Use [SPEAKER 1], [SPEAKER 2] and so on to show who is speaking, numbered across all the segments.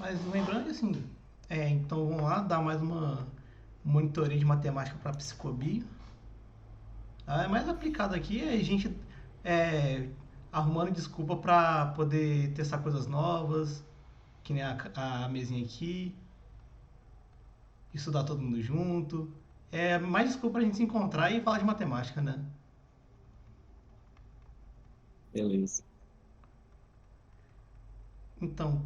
[SPEAKER 1] Mas lembrando que assim, então vamos lá, dar mais uma monitoria de matemática para psicobio. É mais aplicado aqui é a gente é, arrumando desculpa para poder testar coisas novas, que nem a mesinha aqui, estudar todo mundo junto. É mais desculpa pra gente se encontrar e falar de matemática, né?
[SPEAKER 2] Beleza.
[SPEAKER 1] Então,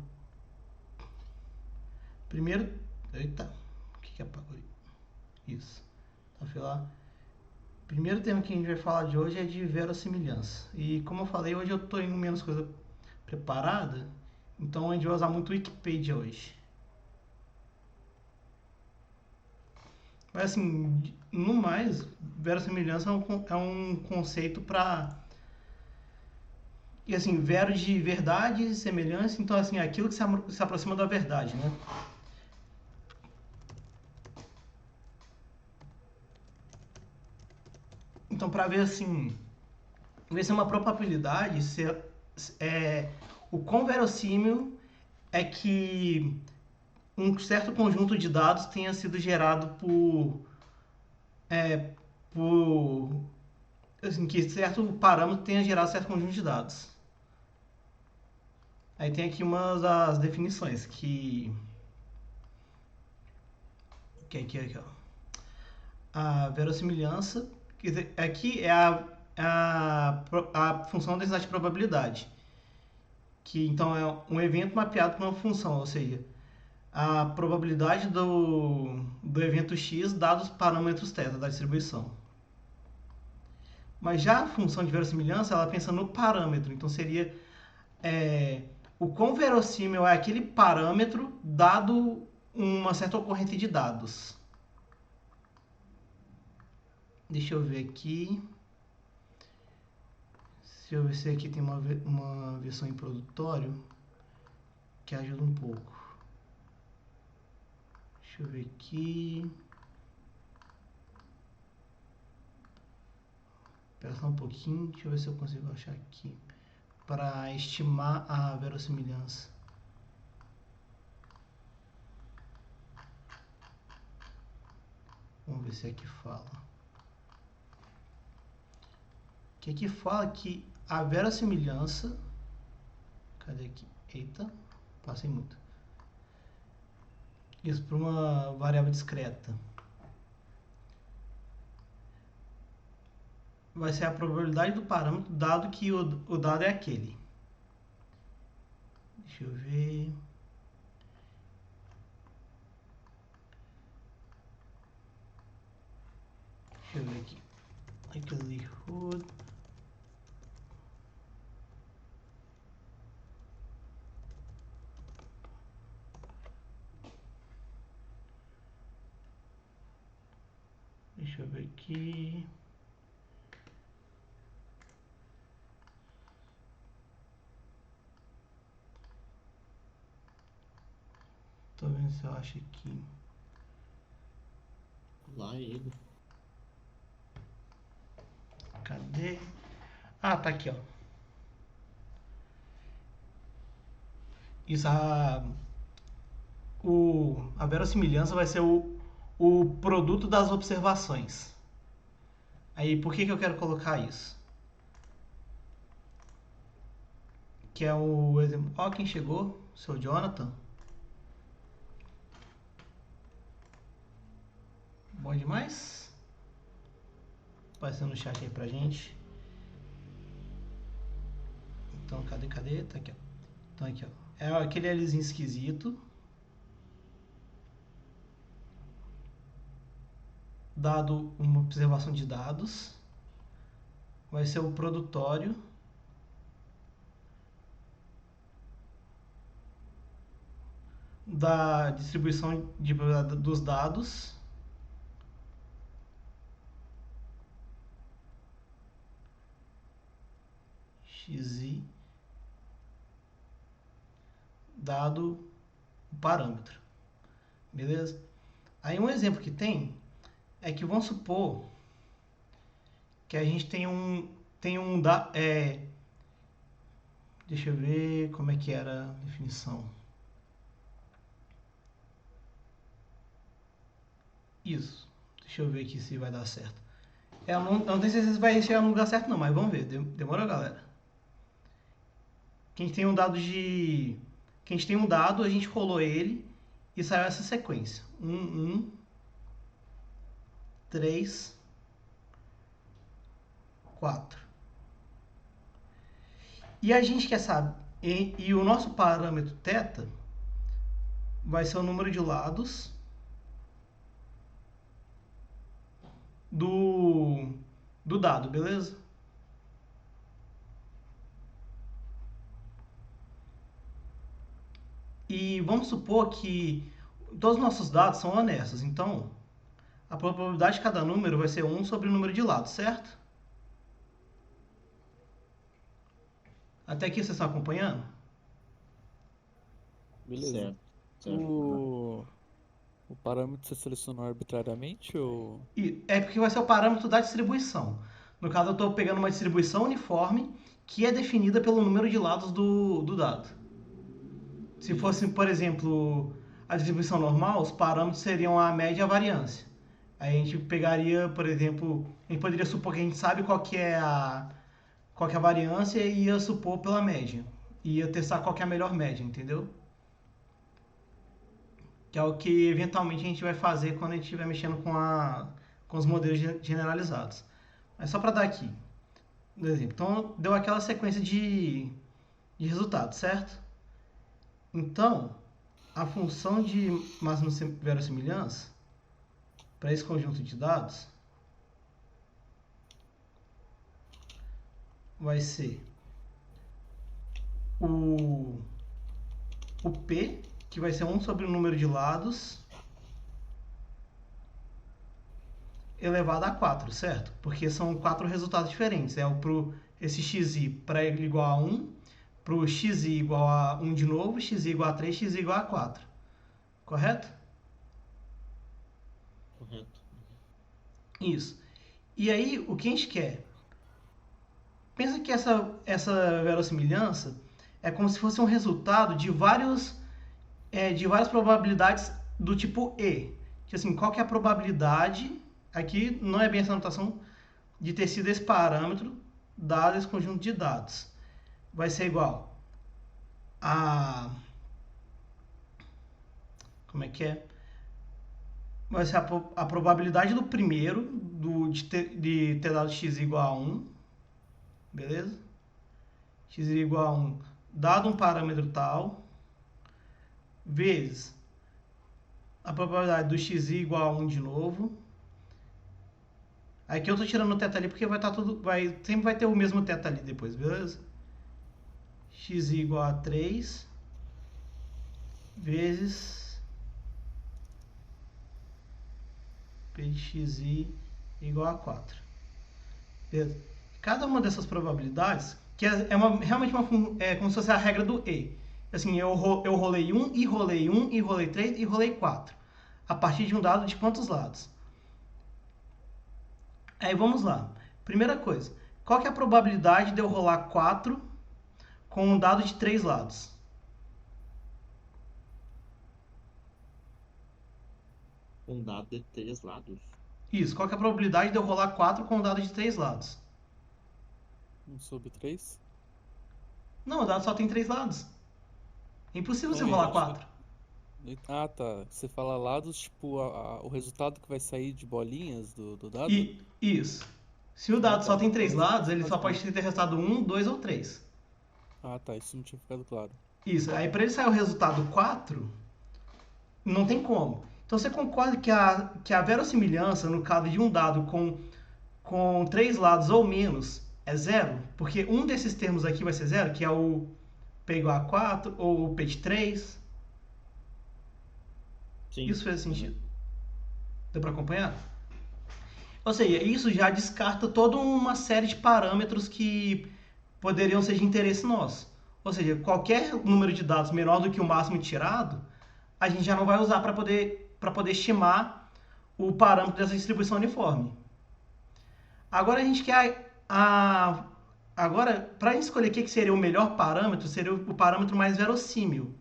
[SPEAKER 1] primeiro. Eita, o que apagou aí? Isso. Então, fui lá. Primeiro tema que a gente vai falar de hoje é de verossimilhança. E como eu falei, hoje eu tô indo menos coisa preparada, então a gente vai usar muito o Wikipedia hoje. Mas assim, no mais, verossimilhança é um conceito para. E assim, vero de verdade e semelhança, então assim, aquilo que se aproxima da verdade, né? Então, para ver assim, ver se é uma probabilidade, é, o quão verossímil é que um certo conjunto de dados tenha sido gerado é, por assim, que certo parâmetro tenha gerado certo conjunto de dados. Aí tem aqui umas das definições que aqui, ó. A verossimilhança, quer dizer, aqui é a função da densidade de probabilidade, que então é um evento mapeado por uma função, ou seja, a probabilidade do evento x dados os parâmetros θ da distribuição. Mas já a função de verossimilhança, ela pensa no parâmetro, então seria é, o quão verossímil é aquele parâmetro dado uma certa ocorrência de dados. Deixa eu ver aqui. Se eu ver se aqui tem uma versão introdutório que ajuda um pouco. Deixa eu ver aqui. Espera só um pouquinho, deixa eu ver se eu consigo achar aqui. Para estimar a verossimilhança. Vamos ver se aqui fala. Que aqui fala que a verossimilhança. Cadê aqui? Eita, passei muito. Isso para uma variável discreta. Vai ser a probabilidade do parâmetro, dado que o dado é aquele. Deixa eu ver. Deixa eu ver aqui. Likelihood. Deixa eu ver aqui. Tô vendo se eu acho aqui.
[SPEAKER 2] Lá ele.
[SPEAKER 1] Cadê? Ah, tá aqui, ó. Isso, a verossimilhança vai ser o produto das observações. Aí, por que eu quero colocar isso? Que é o exemplo. Ó, quem chegou? Seu Jonathan. Bom demais. Aparecendo no chat aí pra gente. Então, cadê? Tá aqui, ó. Então, aqui, ó. É aquele Lzinho esquisito. Dado uma observação de dados. Vai ser o produtório. Da distribuição dos dados. XI dado o parâmetro. Beleza? Aí um exemplo que tem é que vamos supor que a gente tem um deixa eu ver como é que era a definição. Isso. Deixa eu ver aqui se vai dar certo. Eu não tenho certeza se vai chegar no lugar certo não, mas vamos ver. Demorou, galera? Que a gente tem um dado de... Que a gente tem um dado, a gente rolou ele e saiu essa sequência. 1, 3, 4. E a gente quer saber... E o nosso parâmetro θ vai ser o número de lados do dado, beleza? E vamos supor que todos os nossos dados são honestos, então a probabilidade de cada número vai ser 1 sobre o número de lados, certo? Até aqui vocês estão acompanhando?
[SPEAKER 3] Beleza.
[SPEAKER 2] Certo. Certo.
[SPEAKER 3] O parâmetro você selecionou arbitrariamente ou...
[SPEAKER 1] E é porque vai ser o parâmetro da distribuição. No caso, eu estou pegando uma distribuição uniforme que é definida pelo número de lados do dado. Se fosse, por exemplo, a distribuição normal, os parâmetros seriam a média e a variância. Aí a gente pegaria, por exemplo, a gente poderia supor que a gente sabe qual que é a variância e ia supor pela média. E ia testar qual que é a melhor média, entendeu? Que é o que eventualmente a gente vai fazer quando a gente estiver mexendo com os modelos generalizados. Mas só para dar aqui um exemplo. Então, deu aquela sequência de resultados, certo? Então, a função de máxima verossimilhança para esse conjunto de dados vai ser o P, que vai ser 1 sobre o número de lados elevado a 4, certo? Porque são 4 resultados diferentes. É esse xi para ele igual a 1, para o xi igual a 1 de novo, xi igual a 3, xi igual a 4. Correto?
[SPEAKER 2] Correto.
[SPEAKER 1] Isso. E aí, o que a gente quer? Pensa que essa verossimilhança é como se fosse um resultado de várias probabilidades do tipo E. Que, assim, qual que é a probabilidade, aqui não é bem essa notação, de ter sido esse parâmetro dado esse conjunto de dados. Vai ser igual a... Como é que é? Vai ser a probabilidade do primeiro de ter dado x igual a 1. Beleza? X igual a 1 dado um parâmetro tal, vezes a probabilidade do x igual a 1 de novo. Aqui eu estou tirando o θ ali porque sempre vai ter o mesmo θ ali depois, beleza? X igual a 3 vezes P de x igual a 4. Beleza? Cada uma dessas probabilidades, que realmente como se fosse a regra do E. Assim, eu rolei 1, e rolei 1, e rolei 3, e rolei 4. A partir de um dado de quantos lados? Aí vamos lá. Primeira coisa, qual que é a probabilidade de eu rolar 4 com um dado de 3 lados?
[SPEAKER 2] Um dado de 3 lados.
[SPEAKER 1] Isso, qual que é a probabilidade de eu rolar 4 com um dado de 3 lados?
[SPEAKER 3] 1 sobre 3?
[SPEAKER 1] Não, o dado só tem 3 lados. É impossível você
[SPEAKER 3] Não,
[SPEAKER 1] rolar
[SPEAKER 3] gente,
[SPEAKER 1] 4.
[SPEAKER 3] Ah, tá. Você fala lados, tipo, o resultado que vai sair de bolinhas do dado?
[SPEAKER 1] Isso. Se o dado
[SPEAKER 3] tá.
[SPEAKER 1] só tem 3
[SPEAKER 3] Então,
[SPEAKER 1] lados, ele só pode ter resultado 1, 2 ou 3.
[SPEAKER 3] Ah, tá. Isso não tinha ficado claro.
[SPEAKER 1] Isso. Aí para ele sair o resultado 4, não tem como. Então você concorda que a verossimilhança no caso de um dado com 3 lados ou menos é zero? Porque um desses termos aqui vai ser zero, que é o P igual a 4 ou o P de 3.
[SPEAKER 2] Sim.
[SPEAKER 1] Isso fez sentido? Deu para acompanhar? Ou seja, isso já descarta toda uma série de parâmetros que poderiam ser de interesse nosso. Ou seja, qualquer número de dados menor do que o máximo tirado, a gente já não vai usar para poder estimar o parâmetro dessa distribuição uniforme. Agora a gente quer agora, para a gente escolher o que seria o melhor parâmetro, seria o parâmetro mais verossímil.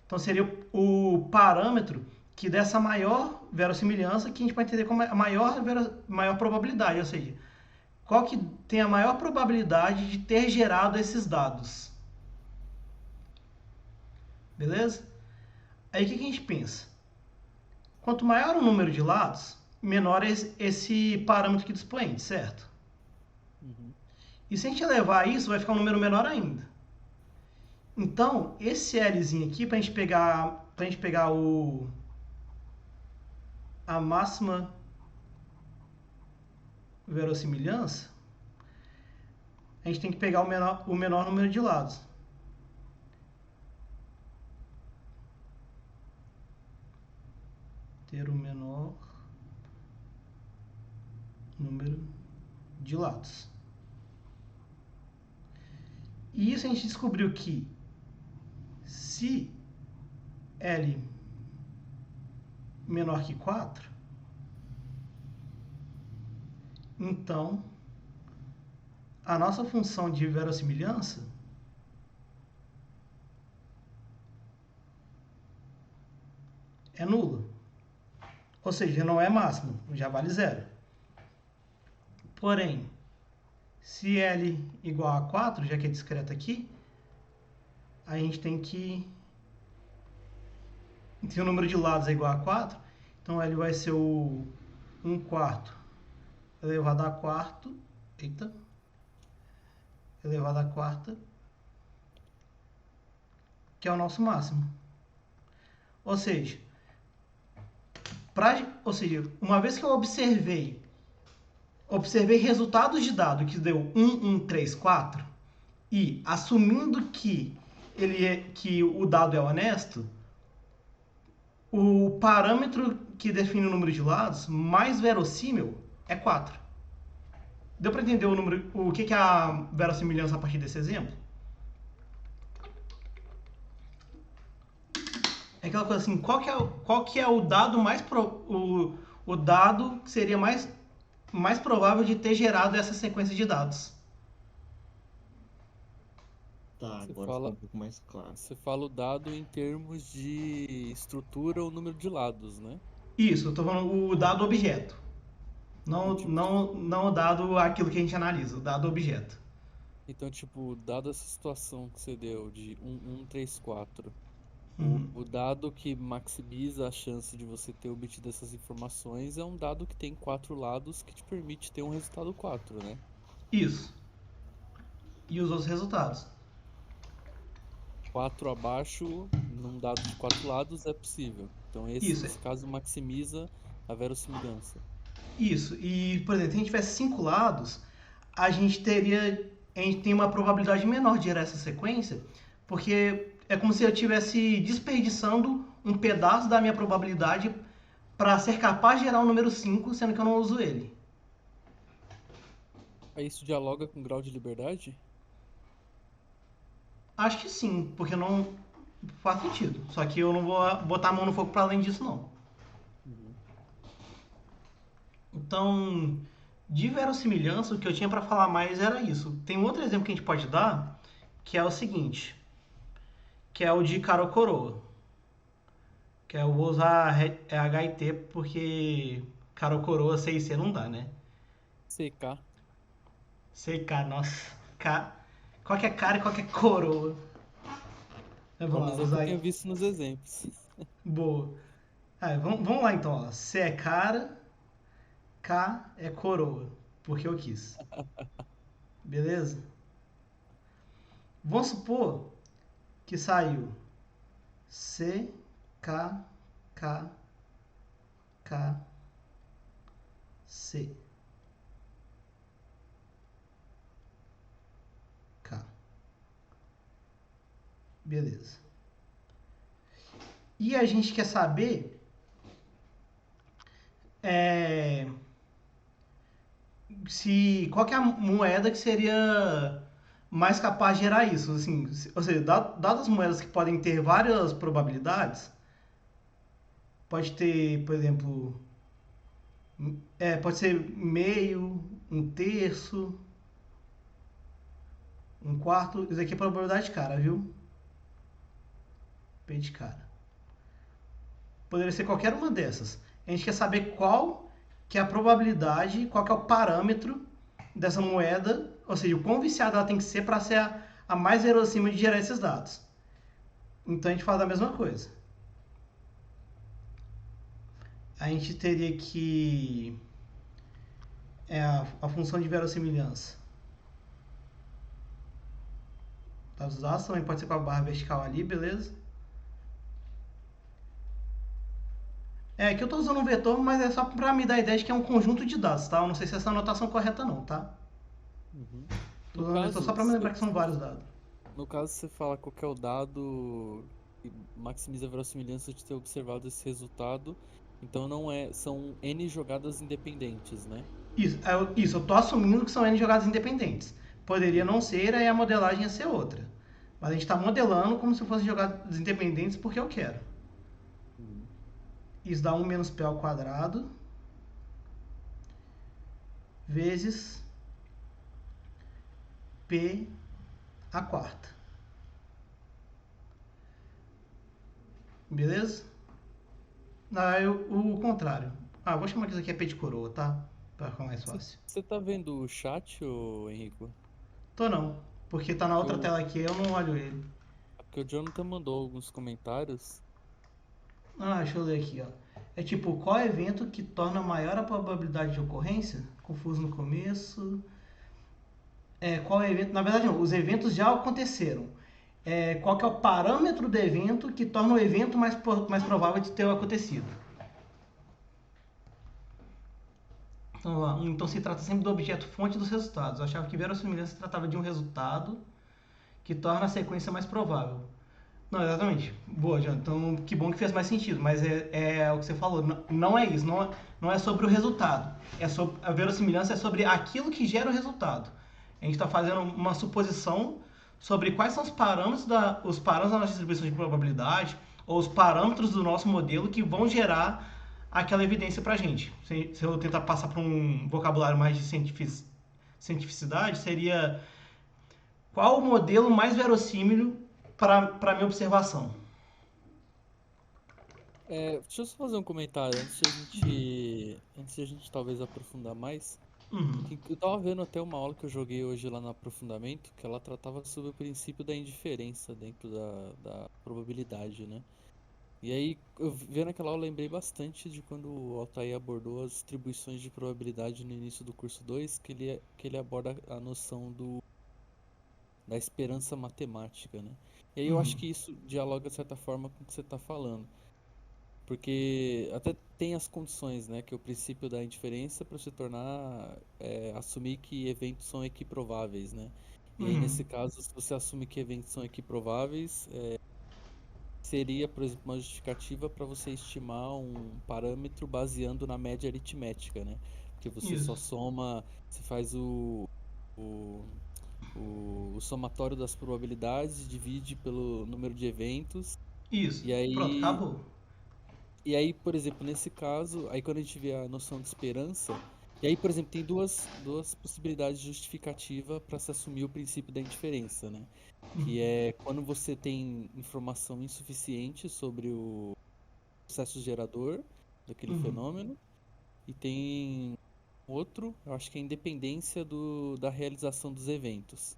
[SPEAKER 1] Então seria o parâmetro que dessa maior verossimilhança que a gente pode entender como a maior probabilidade, ou seja, qual que tem a maior probabilidade de ter gerado esses dados. Beleza? Aí o que a gente pensa? Quanto maior o número de lados, menor é esse parâmetro aqui do expoente, certo?
[SPEAKER 3] Uhum.
[SPEAKER 1] E se a gente elevar isso, vai ficar um número menor ainda. Então, esse Lzinho aqui, para a gente pegar a máxima verossimilhança, a gente tem que pegar o menor número de lados. Ter o menor número de lados. E isso a gente descobriu que se L menor que 4, então a nossa função de verossimilhança é nula. Ou seja, não é máximo, já vale zero. Porém, se L igual a 4, já que é discreto aqui, a gente tem que... Se o número de lados é igual a 4, então L vai ser o 1 quarto elevado a quarto, elevado a quarta, que é o nosso máximo. Ou seja, uma vez que eu observei resultados de dado que deu 1, 1, 3, 4, e assumindo que que o dado é honesto, o parâmetro que define o número de lados mais verossímil é 4. Deu para entender o que é a verossimilhança a partir desse exemplo? É aquela coisa assim, qual que é o dado o dado que seria mais provável de ter gerado essa sequência de dados?
[SPEAKER 2] Tá,
[SPEAKER 3] Você
[SPEAKER 2] agora ficou um
[SPEAKER 3] fala,
[SPEAKER 2] pouco mais claro.
[SPEAKER 3] você fala o dado em termos de estrutura ou número de lados, né?
[SPEAKER 1] Isso, eu estou falando o dado objeto.
[SPEAKER 3] Então, tipo, se-
[SPEAKER 1] Não o dado aquilo que a gente analisa, o dado objeto.
[SPEAKER 3] então, tipo, dada essa situação que você deu de 1, 1, 3, 4,
[SPEAKER 1] Uhum.
[SPEAKER 3] o dado que maximiza a chance de você ter obtido essas informações é um dado que tem 4 lados que te permite ter um resultado 4, né?
[SPEAKER 1] Isso. E os outros resultados.
[SPEAKER 3] 4 abaixo, num dado de 4 lados, é possível. Então, esse,
[SPEAKER 1] Isso.
[SPEAKER 3] nesse caso, maximiza a verossimilhança.
[SPEAKER 1] Isso. E, por exemplo, se a gente tivesse 5 lados, a gente tem uma probabilidade menor de gerar essa sequência, porque é como se eu estivesse desperdiçando um pedaço da minha probabilidade para ser capaz de gerar o número 5, sendo que eu não uso ele.
[SPEAKER 3] Aí isso dialoga com grau de liberdade?
[SPEAKER 1] Acho que sim, porque não faz sentido. Só que eu não vou botar a mão no fogo para além disso, não.
[SPEAKER 3] Uhum.
[SPEAKER 1] Então, de verossimilhança, o que eu tinha para falar mais era isso. Tem um outro exemplo que a gente pode dar, que é o seguinte, que é o de cara ou coroa. Que eu vou usar HIT porque cara ou coroa C e C não dá, né?
[SPEAKER 3] CK.
[SPEAKER 1] CK, nossa. Qual que é cara e qual que é coroa?
[SPEAKER 3] É
[SPEAKER 1] Vamos
[SPEAKER 3] um
[SPEAKER 1] lá,
[SPEAKER 3] exemplo que
[SPEAKER 1] usar
[SPEAKER 3] eu
[SPEAKER 1] aí.
[SPEAKER 3] tinha visto nos exemplos.
[SPEAKER 1] Boa. Vamos lá então. Ó. C é cara, K é coroa. Porque eu quis. Beleza? Vamos supor que saiu C, K, K, K, C. K. Beleza. E a gente quer saber é, qual que é a moeda que seria mais capaz de gerar isso. Assim, ou seja, dadas as moedas que podem ter várias probabilidades, pode ter, por exemplo, pode ser meio, um terço, um quarto. Isso aqui é probabilidade cara, viu? P de cara. Poderia ser qualquer uma dessas. A gente quer saber qual que é a probabilidade, qual que é o parâmetro dessa moeda, ou seja, o quão viciada ela tem que ser para ser a mais verossímil de gerar esses dados. Então a gente faz a mesma coisa. A gente teria que a função de verossimilhança. Tá, os dados também pode ser com a barra vertical ali, beleza? Aqui eu estou usando um vetor, mas é só para me dar a ideia de que é um conjunto de dados, tá? Eu não sei se essa anotação é correta não, tá?
[SPEAKER 3] Uhum.
[SPEAKER 1] Estou
[SPEAKER 3] No
[SPEAKER 1] usando vetor só
[SPEAKER 3] caso,
[SPEAKER 1] para me lembrar que são vários dados.
[SPEAKER 3] no caso, você fala qual que é o dado que maximiza a verossimilhança de ter observado esse resultado. Então não é, são N jogadas independentes, né?
[SPEAKER 1] Isso, eu estou assumindo que são N jogadas independentes. Poderia não
[SPEAKER 3] Uhum.
[SPEAKER 1] ser, aí a modelagem ia ser outra. Mas a gente está modelando como se fossem jogadas independentes porque eu quero.
[SPEAKER 3] Uhum.
[SPEAKER 1] Isso dá 1 menos P ao quadrado vezes P a quarta. Beleza? O contrário. Vou chamar que isso aqui é P de coroa, tá? Pra ficar mais fácil.
[SPEAKER 3] Você tá vendo o chat, ô Henrico?
[SPEAKER 1] Tô não, porque tá na
[SPEAKER 3] Porque
[SPEAKER 1] outra
[SPEAKER 3] o,
[SPEAKER 1] tela aqui, eu não olho ele.
[SPEAKER 3] porque o Jonathan mandou alguns comentários.
[SPEAKER 1] Deixa eu ler aqui, ó. É tipo, qual evento que torna maior a probabilidade de ocorrência? Confuso no começo. Qual evento? Na verdade, não, os eventos já aconteceram. Qual que é o parâmetro do evento que torna o evento mais provável de ter acontecido? Então se trata sempre do objeto fonte dos resultados. Eu achava que verossimilhança se tratava de um resultado que torna a sequência mais provável. Não, exatamente. Boa, Jean. Então, que bom que fez mais sentido. Mas é o que você falou. Não é isso. Não é sobre o resultado. A verossimilhança é sobre aquilo que gera o resultado. A gente está fazendo uma suposição sobre quais são os parâmetros da nossa distribuição de probabilidade ou os parâmetros do nosso modelo que vão gerar aquela evidência para a gente. Se eu tentar passar para um vocabulário mais de cientificidade, seria qual o modelo mais verossímil para a minha observação.
[SPEAKER 3] Deixa eu só fazer um comentário antes de a gente talvez aprofundar mais.
[SPEAKER 1] Uhum.
[SPEAKER 3] Que eu tava vendo até uma aula que eu joguei hoje lá no aprofundamento, que ela tratava sobre o princípio da indiferença dentro da probabilidade, né? E aí, eu vendo aquela aula, eu lembrei bastante de quando o Altair abordou as distribuições de probabilidade no início do curso 2, que ele aborda a noção da esperança matemática, né? E aí eu acho
[SPEAKER 1] Uhum.
[SPEAKER 3] que isso dialoga de certa forma com o que você está falando. Porque até tem as condições, né? Que é o princípio da indiferença para se tornar, assumir que eventos são equiprováveis, né? E aí,
[SPEAKER 1] Uhum.
[SPEAKER 3] nesse caso, se você assume que eventos são equiprováveis, seria, por exemplo, uma justificativa para você estimar um parâmetro baseando na média aritmética, né? Porque você só
[SPEAKER 1] Isso.
[SPEAKER 3] soma, você faz o, o somatório das probabilidades, divide pelo número de eventos,
[SPEAKER 1] Isso.
[SPEAKER 3] e
[SPEAKER 1] Pronto,
[SPEAKER 3] aí
[SPEAKER 1] acabou.
[SPEAKER 3] E aí, por exemplo, nesse caso, aí quando a gente vê a noção de esperança, e aí, por exemplo, tem duas possibilidades de justificativa para se assumir o princípio da indiferença, né? Que é quando você tem informação insuficiente sobre o processo gerador daquele
[SPEAKER 1] Uhum.
[SPEAKER 3] fenômeno, e tem outro, eu acho que é a independência da realização dos eventos.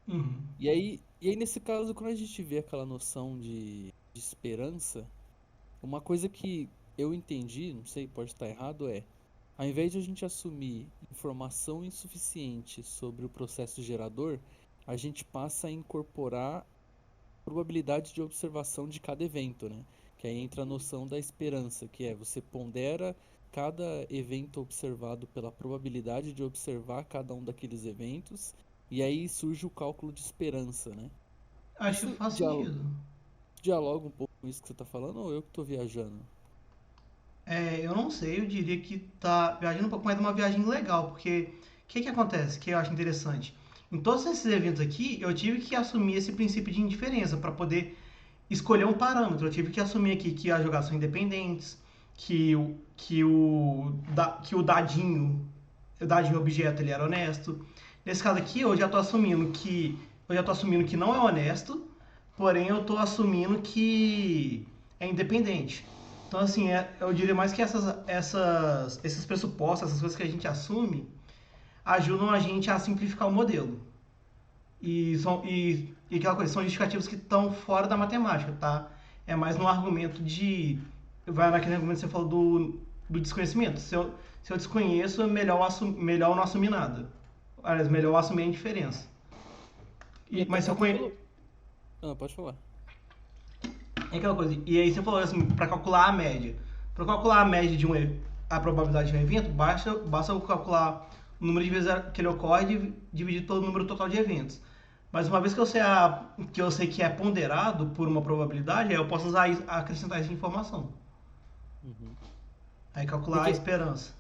[SPEAKER 1] Uhum.
[SPEAKER 3] E aí, nesse caso, quando a gente vê aquela noção de esperança, uma coisa que eu entendi, não sei, pode estar errado, ao invés de a gente assumir informação insuficiente sobre o processo gerador, a gente passa a incorporar probabilidade de observação de cada evento, né? Que aí entra a noção da esperança, que é você pondera cada evento observado pela probabilidade de observar cada um daqueles eventos, e aí surge o cálculo de esperança, né?
[SPEAKER 1] Acho que
[SPEAKER 3] Isso
[SPEAKER 1] faz sentido.
[SPEAKER 3] dialoga um pouco com isso que você está falando, ou eu que estou viajando?
[SPEAKER 1] Eu não sei, eu diria que tá viajando um pouco mais de uma viagem legal, porque o que acontece que eu acho interessante? Em todos esses eventos aqui, eu tive que assumir esse princípio de indiferença para poder escolher um parâmetro. Eu tive que assumir aqui que as jogadas são independentes, que o dadinho objeto ele era honesto. Nesse caso aqui, eu já tô assumindo que não é honesto, porém eu estou assumindo que é independente. Então, assim, eu diria mais que esses pressupostos, essas coisas que a gente assume, ajudam a gente a simplificar o modelo. E aquela coisa, são justificativos que estão fora da matemática, tá? É mais no argumento de. Vai naquele argumento que você falou do desconhecimento. Se eu desconheço, é melhor eu não assumir nada. Aliás, melhor eu assumir a indiferença.
[SPEAKER 3] E até,
[SPEAKER 1] Mas se eu
[SPEAKER 3] até
[SPEAKER 1] conheço.
[SPEAKER 3] pelo. Ah, pode falar.
[SPEAKER 1] É aquela coisa. E aí você falou assim, para calcular a média. Para calcular a média de a probabilidade de um evento, basta eu calcular o número de vezes que ele ocorre dividido pelo número total de eventos. Mas uma vez que eu sei que é ponderado por uma probabilidade, aí eu posso acrescentar essa informação.
[SPEAKER 3] Uhum.
[SPEAKER 1] Aí calcular a
[SPEAKER 3] Porque
[SPEAKER 1] esperança.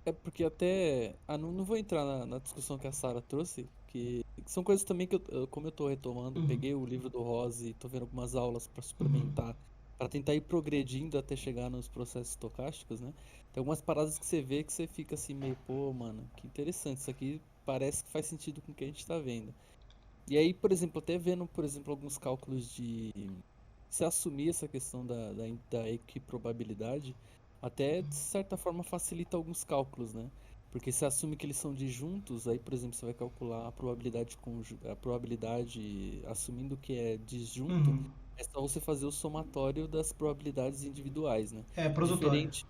[SPEAKER 3] É porque até. Ah, não vou entrar na discussão que a Sarah trouxe, que são coisas também que como eu tô retomando,
[SPEAKER 1] Uhum,
[SPEAKER 3] peguei o livro do Rose e tô vendo algumas aulas para
[SPEAKER 1] uhum,
[SPEAKER 3] suplementar, para tentar ir progredindo até chegar nos processos estocásticos, né? Tem algumas paradas que você vê que você fica assim, meio, pô, mano, que interessante, isso aqui parece que faz sentido com o que a gente tá vendo. E aí, por exemplo, até vendo, por exemplo, alguns cálculos de se assumir essa questão da equiprobabilidade, até de certa forma facilita alguns cálculos, né? Porque se assume que eles são disjuntos, aí, por exemplo, você vai calcular a probabilidade a probabilidade assumindo que é disjunto,
[SPEAKER 1] uhum.
[SPEAKER 3] é só você fazer o somatório das probabilidades individuais, né?
[SPEAKER 1] É produtório.
[SPEAKER 3] Diferente,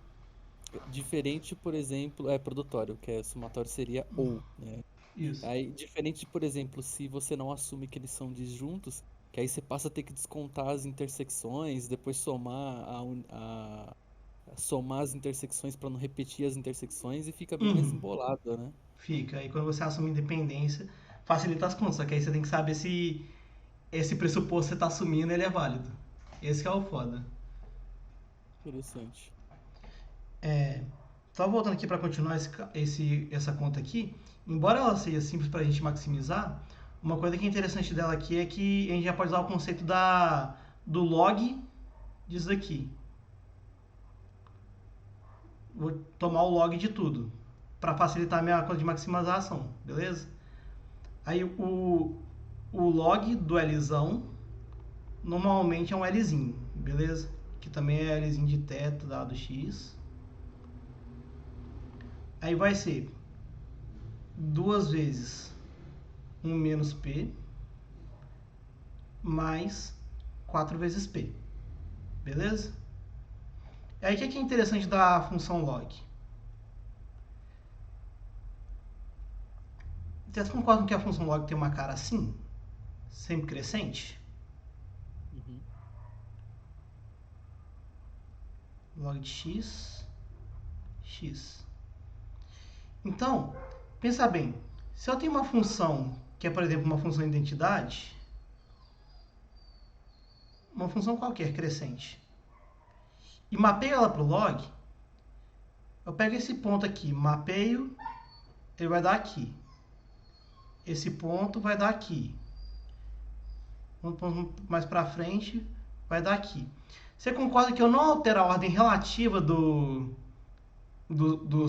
[SPEAKER 3] diferente, por exemplo, é produtório, que é somatório seria ou, né?
[SPEAKER 1] Isso.
[SPEAKER 3] Aí, diferente, por exemplo, se você não assume que eles são disjuntos, que aí você passa a ter que descontar as intersecções, depois somar somar as intersecções para não repetir as intersecções e fica bem mais
[SPEAKER 1] Uhum.
[SPEAKER 3] embolado, né?
[SPEAKER 1] Fica. Aí quando você assume independência, facilita as contas. Só que aí você tem que saber se esse pressuposto que você está assumindo ele é válido. Esse que é o foda.
[SPEAKER 3] Interessante.
[SPEAKER 1] Só voltando aqui para continuar essa conta aqui, embora ela seja simples para a gente maximizar, uma coisa que é interessante dela aqui é que a gente já pode usar o conceito do log disso daqui. Vou tomar o log de tudo para facilitar a minha conta de maximização, beleza? Aí o log do Lzão normalmente é um Lzinho, beleza? Que também é Lzinho de teto dado x. Aí vai ser duas vezes 1 menos p mais 4 vezes p, beleza? E aí o que é interessante da função log? Vocês concordam que a função log tem uma cara assim? Sempre crescente?
[SPEAKER 3] Uhum.
[SPEAKER 1] Log de x, x. Então, pensa bem, se eu tenho uma função que é, por exemplo, uma função de identidade, uma função qualquer crescente, e mapeio ela para o log, eu pego esse ponto aqui, mapeio, ele vai dar aqui. Esse ponto vai dar aqui. Um ponto mais para frente vai dar aqui. Você concorda que eu não altero a ordem relativa dos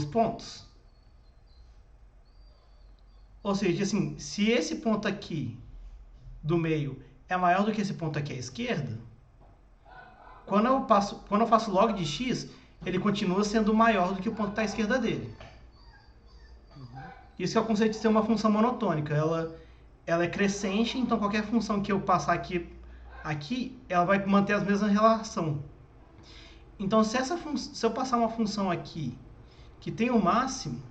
[SPEAKER 1] pontos? Ou seja, assim, se esse ponto aqui do meio é maior do que esse ponto aqui à esquerda, quando eu faço log de x, ele continua sendo maior do que o ponto que está à esquerda dele.
[SPEAKER 3] Uhum.
[SPEAKER 1] Isso é o conceito de ser uma função monotônica. Ela é crescente, então qualquer função que eu passar aqui ela vai manter as mesmas relações. Então, se eu passar uma função aqui que tem o máximo,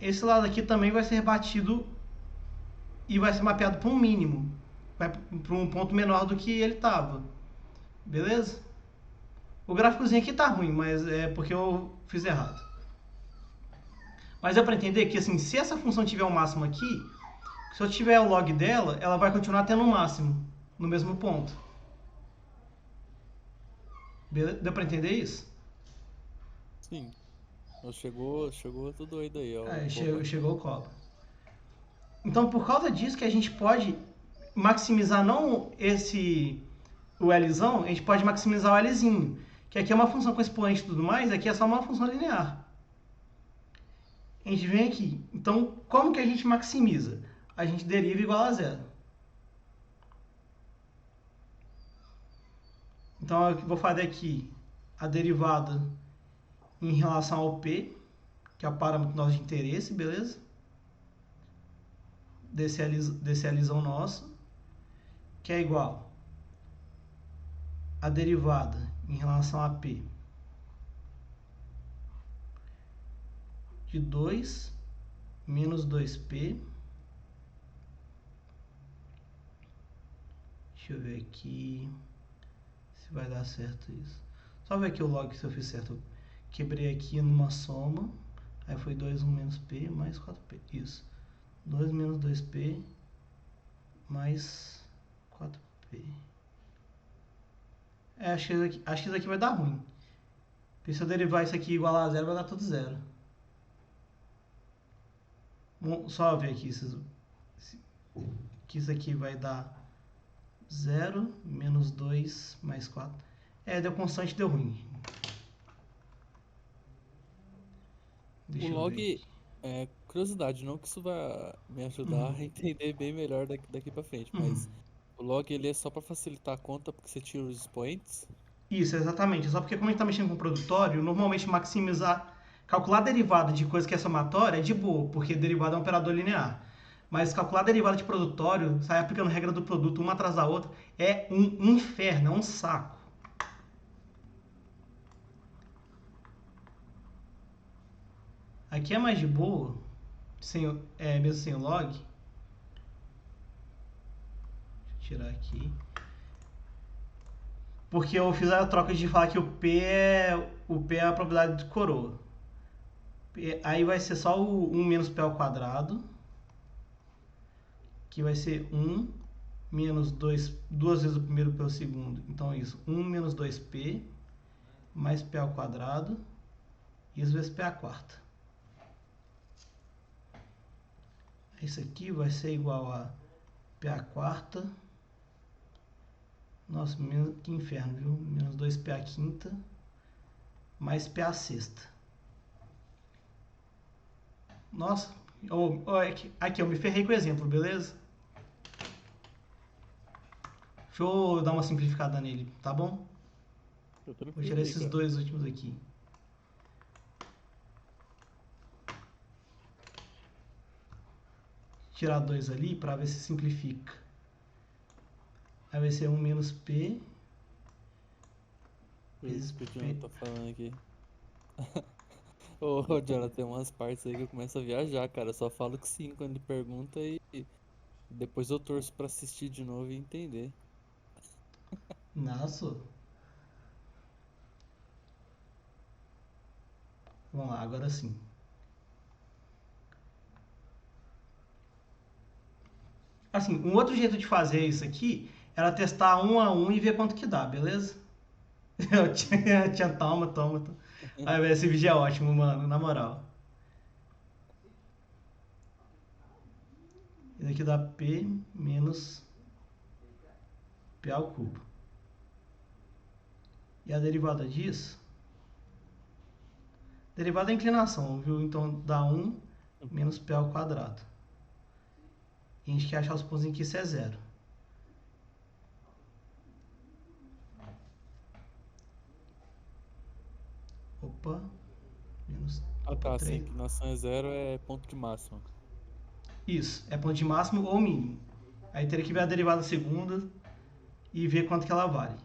[SPEAKER 1] esse lado aqui também vai ser batido e vai ser mapeado para um mínimo, vai para um ponto menor do que ele estava. Beleza? O gráficozinho aqui tá ruim, mas é porque eu fiz errado. Mas é para entender que assim, se essa função tiver um máximo aqui, se eu tiver o log dela, ela vai continuar tendo um máximo no mesmo ponto. Beleza? Deu para entender isso?
[SPEAKER 3] Sim. Chegou tudo doido aí, ó.
[SPEAKER 1] Aí
[SPEAKER 3] Coba.
[SPEAKER 1] chegou o copo. Então, por causa disso que a gente pode maximizar não o Lzão, a gente pode maximizar o Lzinho, que aqui é uma função com expoente e tudo mais, aqui é só uma função linear. A gente vem aqui. Então, como que a gente maximiza? A gente deriva igual a zero. Então eu vou fazer aqui a derivada em relação ao P, que é o parâmetro nosso de interesse, beleza? Desse alisão nosso, que é igual a derivada em relação a P de 2 menos 2P. Deixa eu ver aqui se vai dar certo isso. Só ver aqui o log se eu fiz certo. Eu quebrei aqui numa soma. Aí foi 2, 1 menos P mais 4P. Isso. 2 menos 2P mais 4P. Acho que isso aqui vai dar ruim. Porque se eu derivar isso aqui igual a zero, vai dar tudo zero. Só ver aqui que isso aqui vai dar 0 menos 2 mais 4. Deu constante, deu ruim. Deixa
[SPEAKER 3] O
[SPEAKER 1] eu ver
[SPEAKER 3] log,
[SPEAKER 1] aqui.
[SPEAKER 3] curiosidade, não que isso vai me ajudar
[SPEAKER 1] Uhum.
[SPEAKER 3] a entender bem melhor daqui pra frente,
[SPEAKER 1] Uhum.
[SPEAKER 3] mas o log ele é só pra facilitar a conta porque você tira os expoentes.
[SPEAKER 1] Isso, exatamente. Só porque como a gente está mexendo com produtório, normalmente calcular a derivada de coisa que é somatória é de boa, porque derivada é um operador linear. Mas calcular a derivada de produtório, sair aplicando regra do produto uma atrás da outra, é um inferno, é um saco. Aqui é mais de boa, mesmo sem o log. Deixa eu tirar aqui. Porque eu fiz a troca de falar que o P é a probabilidade de coroa. Aí vai ser só o 1 menos P ao quadrado, que vai ser 1 menos 2, duas vezes o primeiro pelo segundo. Então é isso, 1 menos 2P mais P ao quadrado, e isso vezes P à quarta. Isso aqui vai ser igual a P à quarta. Nossa, que inferno, viu? Menos 2P à quinta mais P à sexta. Nossa, aqui eu me ferrei com o exemplo, beleza? Deixa eu dar uma simplificada nele, tá bom?
[SPEAKER 3] Eu
[SPEAKER 1] Vou
[SPEAKER 3] tranquilo
[SPEAKER 1] tirar
[SPEAKER 3] aí,
[SPEAKER 1] esses
[SPEAKER 3] cara.
[SPEAKER 1] dois últimos aqui. Tirar 2 ali para ver se simplifica. Aí vai ser 1 menos P
[SPEAKER 3] Deixa eu ver o
[SPEAKER 1] vezes
[SPEAKER 3] que o
[SPEAKER 1] P.
[SPEAKER 3] Jonathan tá falando aqui. Ô, Jonathan, tem umas partes aí que eu começo a viajar, cara. Eu só falo que sim quando ele pergunta e depois eu torço pra assistir de novo e entender.
[SPEAKER 1] Nossa. Vamos lá, agora sim. Assim, um outro jeito de fazer isso aqui era testar um a um e ver quanto que dá, beleza? Toma. Aí, velho, esse vídeo é ótimo, mano, na moral. Isso aqui dá P menos P ao cubo. E a derivada disso? Derivada é inclinação, viu? Então dá 1 menos P ao quadrado. E a gente quer achar os pontos em que isso é zero. Opa,
[SPEAKER 3] Ah tá, se a
[SPEAKER 1] 3.
[SPEAKER 3] inclinação é zero é ponto de máxima.
[SPEAKER 1] Isso, é ponto de máximo ou mínimo. Aí teria que ver a derivada segunda e ver quanto que ela vale.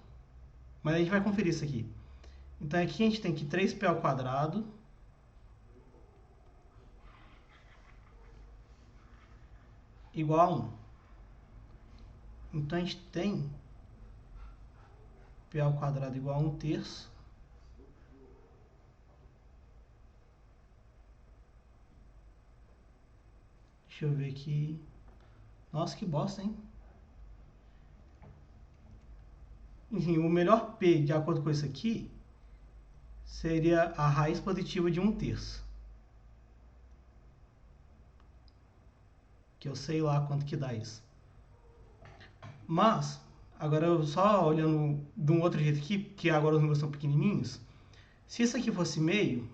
[SPEAKER 1] Mas a gente vai conferir isso aqui. Então aqui a gente tem que 3p ao quadrado igual a 1. Então a gente tem p ao quadrado igual a 1 terço. Deixa eu ver aqui. Nossa, que bosta, hein? Enfim, o melhor p, de acordo com isso aqui, seria a raiz positiva de 1 terço. Que eu sei lá quanto que dá isso. Mas, agora eu só olhando de um outro jeito aqui, que agora os números são pequenininhos. Se isso aqui fosse meio,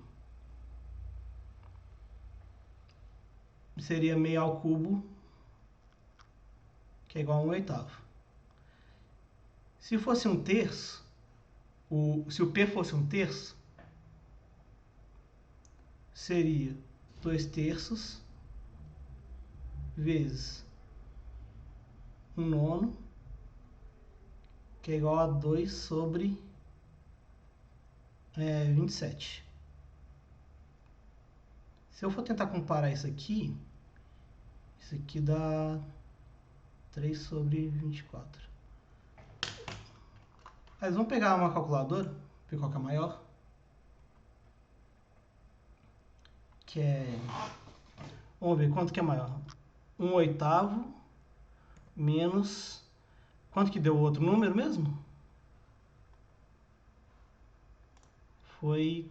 [SPEAKER 1] seria meio ao cubo, que é igual a 1 oitavo. Se fosse 1 terço, se o P fosse um terço, seria 2 terços vezes 1 nono, que é igual a 2 sobre 27. Se eu for tentar comparar isso aqui dá 3 sobre 24. Mas vamos pegar uma calculadora, ver qual que é maior. Que é... Vamos ver quanto que é maior. 1/8 menos... Quanto que deu o outro número mesmo? Foi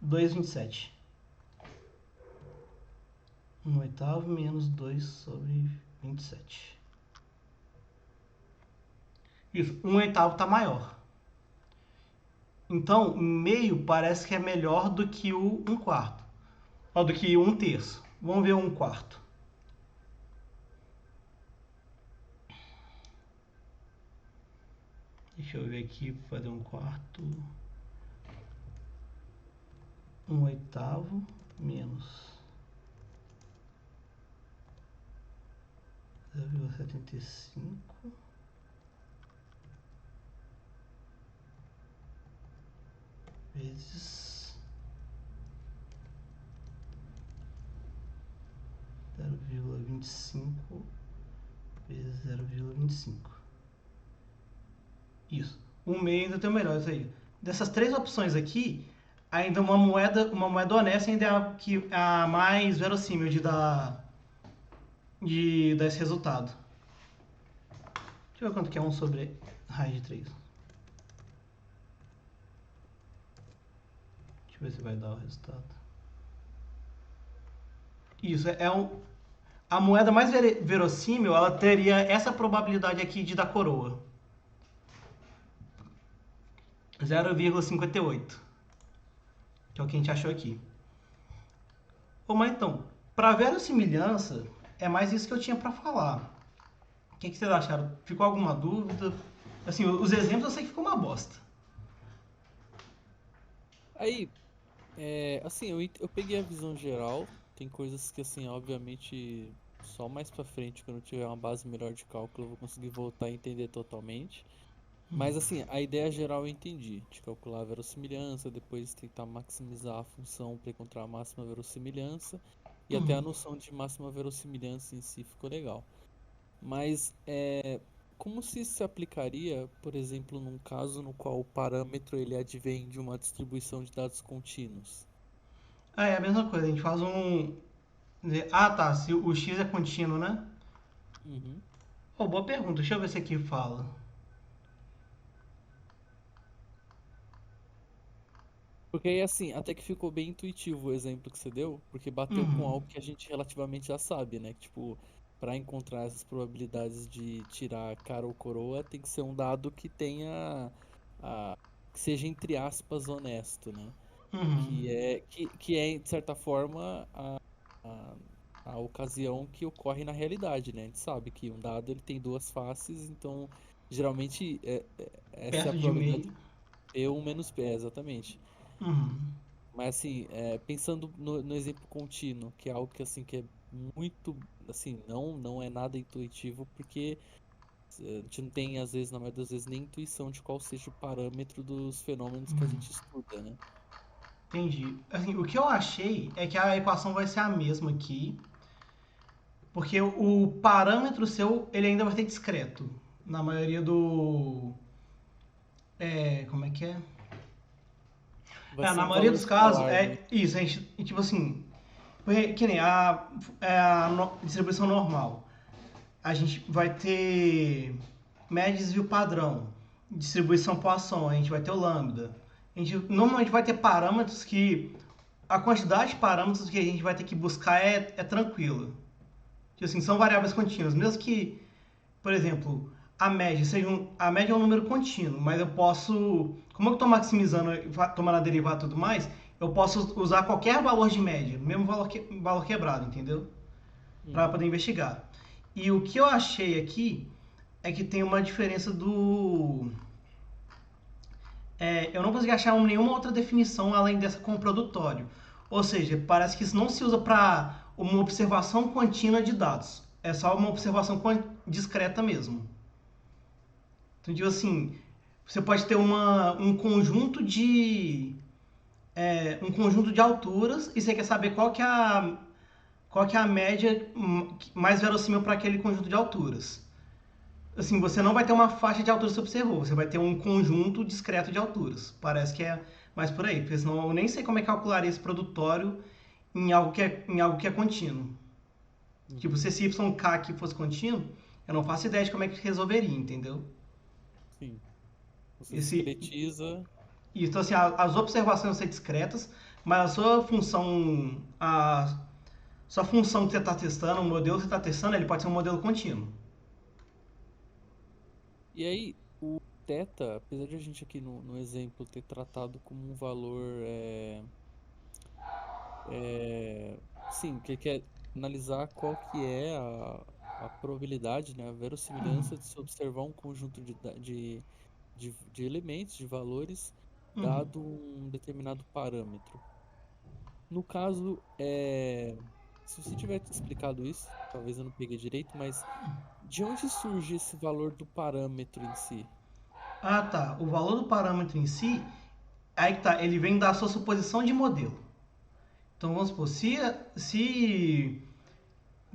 [SPEAKER 1] 2,27. 1/8 menos 2 sobre 27. Isso, 1/8 tá maior. Então, meio parece que é melhor do que o 1/4. Ou do que 1/3. Vamos ver o 1/4. Deixa eu ver aqui, fazer 1/4. 1/8 menos 0,75 vezes 0,25 vezes 0,25. Isso. O meio ainda tem o melhor, isso aí. Dessas três opções aqui, ainda uma moeda honesta ainda é a mais verossímil de dar esse resultado. Deixa eu ver quanto que é 1 sobre raiz de 3. Deixa eu ver se vai dar o resultado. Isso, a moeda mais verossímil, ela teria essa probabilidade aqui de dar coroa. 0,58. Que é o que a gente achou aqui. Mas então, para verossimilhança, é mais isso que eu tinha para falar. O que vocês acharam? Ficou alguma dúvida? Assim, os exemplos eu sei que ficou uma bosta.
[SPEAKER 3] Aí, assim, eu peguei a visão geral. Tem coisas que, assim, obviamente, só mais pra frente, quando eu tiver uma base melhor de cálculo, eu vou conseguir voltar a entender totalmente. Mas, assim, a ideia geral eu entendi. De calcular a verossimilhança, depois tentar maximizar a função para encontrar a máxima verossimilhança. E até a noção de máxima verossimilhança em si ficou legal. Mas, como se aplicaria, por exemplo, num caso no qual o parâmetro ele advém de uma distribuição de dados contínuos?
[SPEAKER 1] É a mesma coisa, a gente faz um... Ah, tá, se o x é contínuo, né?
[SPEAKER 3] Uhum.
[SPEAKER 1] Boa pergunta, deixa eu ver se aqui fala.
[SPEAKER 3] Porque aí, assim, até que ficou bem intuitivo o exemplo que você deu, porque bateu com
[SPEAKER 1] Uhum.
[SPEAKER 3] algo que a gente relativamente já sabe, né? Que, tipo, para encontrar essas probabilidades de tirar cara ou coroa, tem que ser um dado que tenha, que seja, entre aspas, honesto, né?
[SPEAKER 1] Uhum.
[SPEAKER 3] Que é, de certa forma, a, a ocasião que ocorre na realidade, né? A gente sabe que um dado ele tem duas faces, então, geralmente, essa é a
[SPEAKER 1] Perto de
[SPEAKER 3] probabilidade
[SPEAKER 1] meio.
[SPEAKER 3] P1 menos P, exatamente.
[SPEAKER 1] Uhum.
[SPEAKER 3] Mas assim, pensando no exemplo contínuo, que é algo que assim que é muito, assim, não é nada intuitivo, porque a gente não tem, às vezes, na maioria das vezes, nem intuição de qual seja o parâmetro dos fenômenos que a gente estuda, né?
[SPEAKER 1] Entendi. Assim, o que eu achei é que a equação vai ser a mesma aqui, porque o parâmetro seu, ele ainda vai ser discreto. Na maioria do... como é que é?
[SPEAKER 3] Vai ser
[SPEAKER 1] Na
[SPEAKER 3] um
[SPEAKER 1] maioria
[SPEAKER 3] valor
[SPEAKER 1] dos casos,
[SPEAKER 3] escalar, né?
[SPEAKER 1] é isso. A gente, tipo assim, que nem distribuição normal. A gente vai ter média desvio padrão, distribuição Poisson, a gente vai ter o lambda. A gente normalmente vai ter parâmetros que a quantidade de parâmetros que a gente vai ter que buscar é tranquila. Tipo assim, são variáveis contínuas, mesmo que, por exemplo, a média é um número contínuo, mas eu posso, como eu estou maximizando, tomando a derivada e tudo mais, eu posso usar qualquer valor de média, mesmo valor quebrado, entendeu? Para
[SPEAKER 3] Uhum.
[SPEAKER 1] poder investigar. E o que eu achei aqui é que tem uma diferença eu não consegui achar nenhuma outra definição além dessa com o produtório. Ou seja, parece que isso não se usa para uma observação contínua de dados. É só uma observação discreta mesmo. Então, digo assim, você pode ter um conjunto de alturas e você quer saber qual que é a média mais verossímil para aquele conjunto de alturas. Assim, você não vai ter uma faixa de altura que você observou, você vai ter um conjunto discreto de alturas. Parece que é mais por aí, porque senão eu nem sei como é que calcularia esse produtório em algo que é contínuo. Tipo, se esse YK aqui fosse contínuo, eu não faço ideia de como é que resolveria, entendeu?
[SPEAKER 3] Sim. Você
[SPEAKER 1] Esse,
[SPEAKER 3] discretiza.
[SPEAKER 1] então, assim, as observações vão ser discretas, mas sua função que você está testando, o modelo que você está testando, ele pode ser um modelo contínuo.
[SPEAKER 3] E aí, o θ, apesar de a gente aqui no exemplo ter tratado como um valor, sim, que quer analisar qual que é a probabilidade, né, a verossimilhança de se observar um conjunto de elementos, de valores,
[SPEAKER 1] Uhum.
[SPEAKER 3] dado um determinado parâmetro. No caso, se você tiver explicado isso, talvez eu não peguei direito, mas de onde surge esse valor do parâmetro em si?
[SPEAKER 1] Ah, tá. O valor do parâmetro em si, aí que tá, ele vem da sua suposição de modelo. Então vamos supor,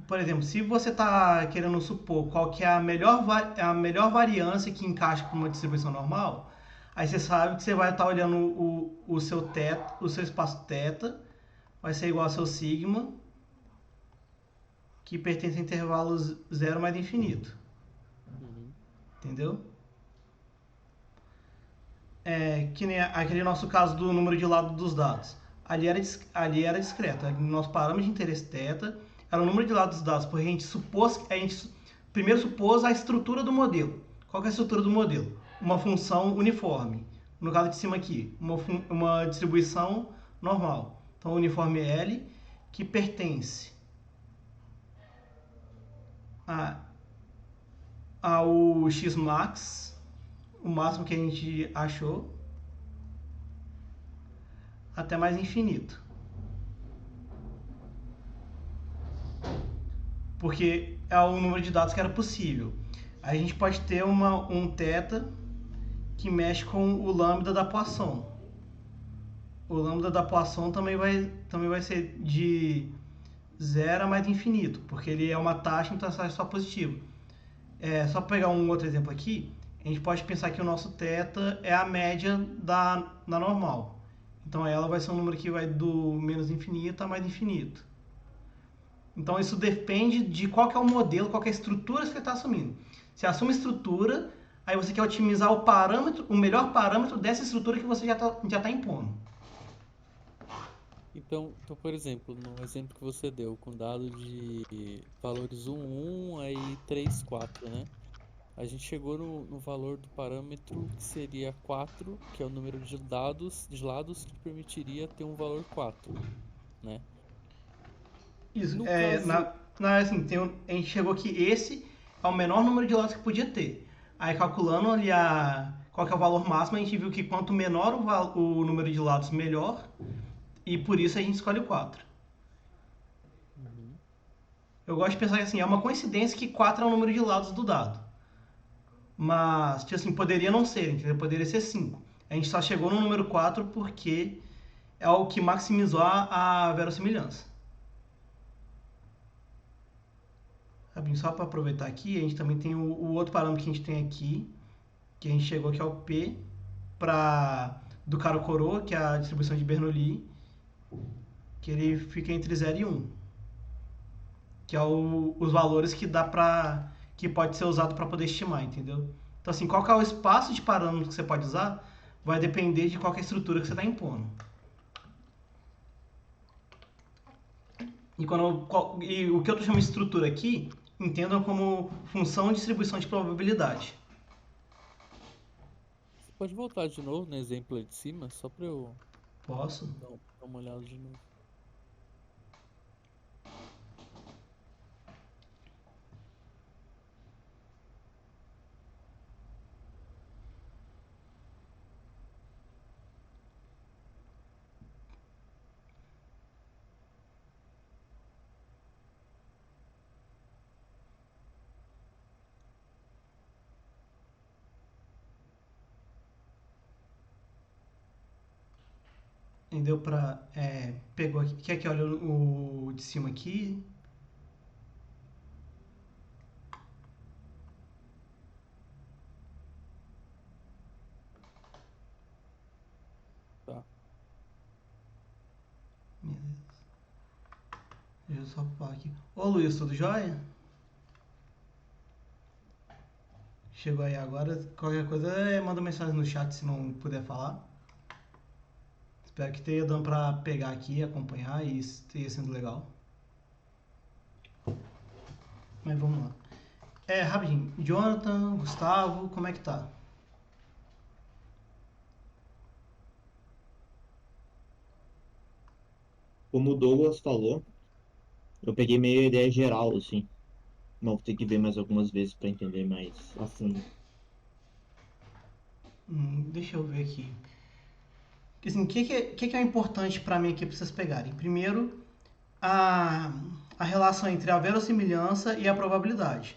[SPEAKER 1] por exemplo, se você está querendo supor qual que é a melhor variância que encaixa com uma distribuição normal, aí você sabe que você vai estar olhando o seu teta, o seu espaço teta, vai ser igual ao seu sigma, que pertence a intervalos zero mais infinito.
[SPEAKER 3] Uhum.
[SPEAKER 1] Entendeu? Que nem aquele nosso caso do número de lado dos dados. Ali era discreto. No nosso parâmetro de interesse θ era o número de lados dos dados, porque a gente primeiro supôs a estrutura do modelo. Qual que é a estrutura do modelo? Uma função uniforme. No caso de cima aqui, uma distribuição normal. Então, uniforme L, que pertence a, ao x max, o máximo que a gente achou, até mais infinito. Porque é o número de dados que era possível. A gente pode ter um θ que mexe com o lambda da Poisson. O lambda da Poisson também vai ser de zero a mais infinito, porque ele é uma taxa, então é só positivo. Só pegar um outro exemplo aqui, a gente pode pensar que o nosso θ é a média da normal. Então ela vai ser um número que vai do menos infinito a mais infinito. Então isso depende de qual que é o modelo, qual que é a estrutura que você está assumindo. Você assume estrutura, aí você quer otimizar o melhor parâmetro dessa estrutura que você já tá impondo.
[SPEAKER 3] Então, por exemplo, no exemplo que você deu, com dado de valores 1, aí 3, 4, né? A gente chegou no valor do parâmetro que seria 4, que é o número de lados que permitiria ter um valor 4, né?
[SPEAKER 1] Isso,
[SPEAKER 3] No caso,
[SPEAKER 1] assim, a gente chegou que esse é o menor número de lados que podia ter. Aí calculando ali qual que é o valor máximo, a gente viu que quanto menor o número de lados, melhor. E por isso a gente escolhe o 4.
[SPEAKER 3] uhum,
[SPEAKER 1] Eu gosto de pensar que assim, é uma coincidência que 4 é o número de lados do dado. Mas, tipo assim, poderia não ser, entendeu? Poderia ser 5. A gente só chegou no número 4 porque é o que maximizou a verossimilhança. Só para aproveitar aqui, a gente também tem o outro parâmetro que a gente tem aqui, que a gente chegou, que é o P, do caro coroa, que é a distribuição de Bernoulli, que ele fica entre 0 e 1, que é os valores que pode ser usado para poder estimar, entendeu? Então, assim, qual que é o espaço de parâmetros que você pode usar vai depender de qual que é a estrutura que você está impondo. E o que eu estou chamando de estrutura aqui, entendam como função de distribuição de probabilidade.
[SPEAKER 3] você pode voltar de novo no exemplo aí de cima, só para eu
[SPEAKER 1] Posso?
[SPEAKER 3] dar uma olhada de novo.
[SPEAKER 1] Deu pra... pegou aqui. Quer que olhe o de cima aqui?
[SPEAKER 3] Tá.
[SPEAKER 1] Beleza. Deixa eu só pular aqui. Ô Luiz, tudo jóia? Chegou aí agora. Qualquer coisa, manda mensagem no chat se não puder falar. Espero que tenha dando pra pegar aqui, acompanhar e esteja sendo legal. Mas vamos lá. Rapidinho. Jonathan, Gustavo, como é que tá?
[SPEAKER 2] Como o Douglas falou, eu peguei meio a ideia geral, assim. Mas vou ter que ver mais algumas vezes para entender mais a fundo.
[SPEAKER 1] Deixa eu ver aqui. Assim, o que é importante para mim aqui para vocês pegarem? Primeiro, a relação entre a verossimilhança e a probabilidade.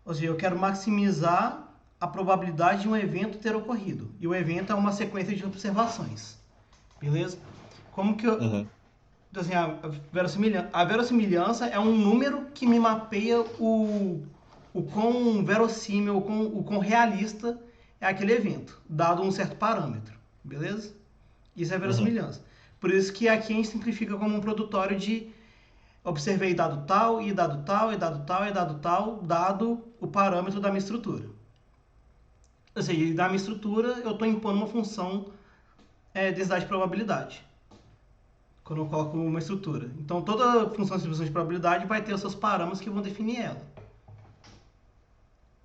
[SPEAKER 1] Ou seja, eu quero maximizar a probabilidade de um evento ter ocorrido. E o evento é uma sequência de observações. Beleza? Como que eu...
[SPEAKER 2] Aham.
[SPEAKER 1] Assim, a verossimilhança é um número que me mapeia o quão verossímil, o quão realista é aquele evento, dado um certo parâmetro. Beleza? Isso é
[SPEAKER 2] Aham.
[SPEAKER 1] verossimilhança. Por isso que aqui a gente simplifica como um produtório de observei dado tal, e dado tal, e dado tal, e dado tal, dado o parâmetro da minha estrutura. Ou seja, da minha estrutura eu estou impondo uma função densidade de probabilidade. Quando eu coloco uma estrutura. Então toda função de distribuição de probabilidade vai ter os seus parâmetros que vão definir ela.